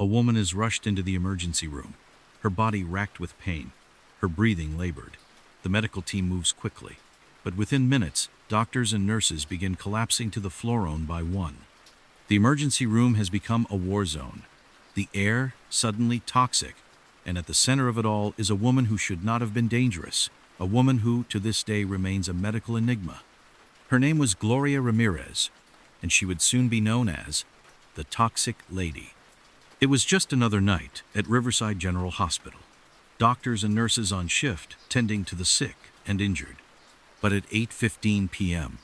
A woman is rushed into the emergency room, her body racked with pain, her breathing labored. The medical team moves quickly, but within minutes, doctors and nurses begin collapsing to the floor one by one. The emergency room has become a war zone. The air suddenly toxic, and at the center of it all is a woman who should not have been dangerous, a woman who, to this day, remains a medical enigma. Her name was Gloria Ramirez, and she would soon be known as the Toxic Lady. It was just another night at Riverside General Hospital. Doctors and nurses on shift tending to the sick and injured. But at 8:15 p.m.,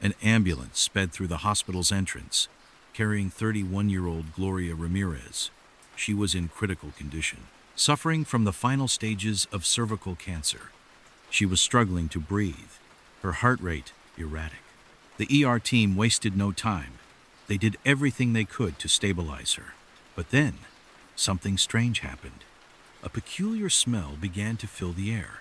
an ambulance sped through the hospital's entrance, carrying 31-year-old Gloria Ramirez. She was in critical condition, suffering from the final stages of cervical cancer. She was struggling to breathe, her heart rate erratic. The ER team wasted no time. They did everything they could to stabilize her. But then, something strange happened. A peculiar smell began to fill the air.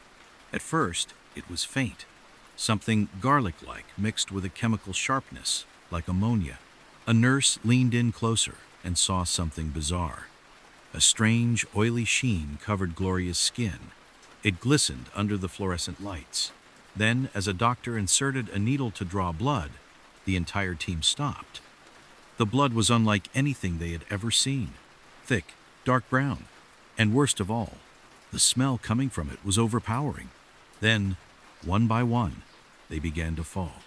At first, it was faint, something garlic-like mixed with a chemical sharpness, like ammonia. A nurse leaned in closer and saw something bizarre. A strange, oily sheen covered Gloria's skin. It glistened under the fluorescent lights. Then, as a doctor inserted a needle to draw blood, the entire team stopped. The blood was unlike anything they had ever seen. Thick, dark brown. And worst of all, the smell coming from it was overpowering. Then, one by one, they began to fall.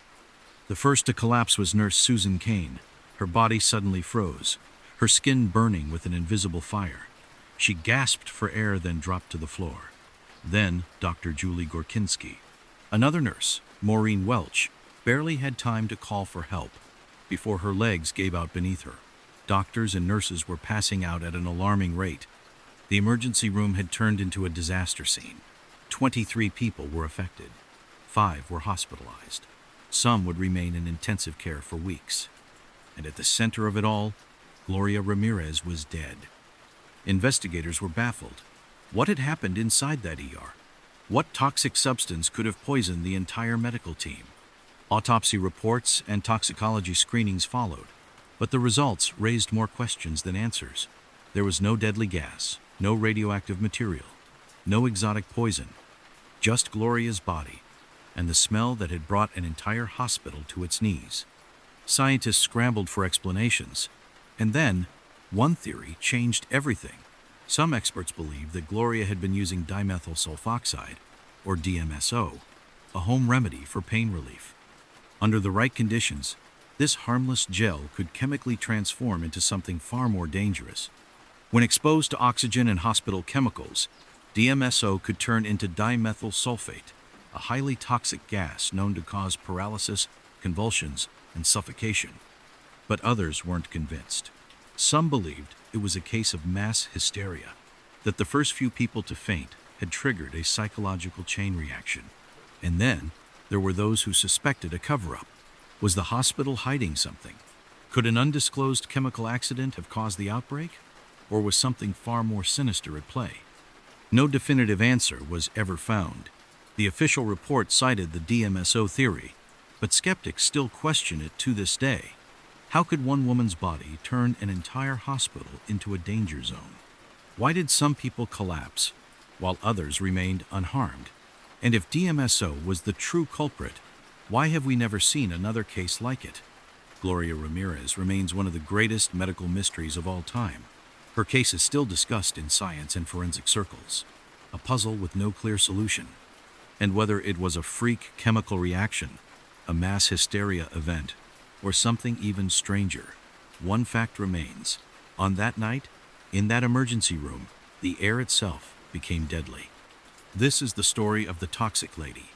The first to collapse was Nurse Susan Kane. Her body suddenly froze, her skin burning with an invisible fire. She gasped for air, then dropped to the floor. Then, Dr. Julie Gorkinski. Another nurse, Maureen Welch, barely had time to call for help before her legs gave out beneath her. Doctors and nurses were passing out at an alarming rate. The emergency room had turned into a disaster scene. 23 people were affected. 5 were hospitalized. Some would remain in intensive care for weeks. And at the center of it all, Gloria Ramirez was dead. Investigators were baffled. What had happened inside that ER? What toxic substance could have poisoned the entire medical team? Autopsy reports and toxicology screenings followed, but the results raised more questions than answers. There was no deadly gas, no radioactive material, no exotic poison, just Gloria's body and the smell that had brought an entire hospital to its knees. Scientists scrambled for explanations, and then one theory changed everything. Some experts believed that Gloria had been using dimethyl sulfoxide, or DMSO, a home remedy for pain relief. Under the right conditions, this harmless gel could chemically transform into something far more dangerous. When exposed to oxygen and hospital chemicals, DMSO could turn into dimethyl sulfate, a highly toxic gas known to cause paralysis, convulsions, and suffocation. But others weren't convinced. Some believed it was a case of mass hysteria, that the first few people to faint had triggered a psychological chain reaction. And then there were those who suspected a cover-up. Was the hospital hiding something? Could an undisclosed chemical accident have caused the outbreak? Or was something far more sinister at play? No definitive answer was ever found. The official report cited the DMSO theory, but skeptics still question it to this day. How could one woman's body turn an entire hospital into a danger zone? Why did some people collapse, while others remained unharmed? And if DMSO was the true culprit, why have we never seen another case like it? Gloria Ramirez remains one of the greatest medical mysteries of all time. Her case is still discussed in science and forensic circles, a puzzle with no clear solution. And whether it was a freak chemical reaction, a mass hysteria event, or something even stranger, one fact remains. On that night, in that emergency room, the air itself became deadly. This is the story of the Toxic Lady,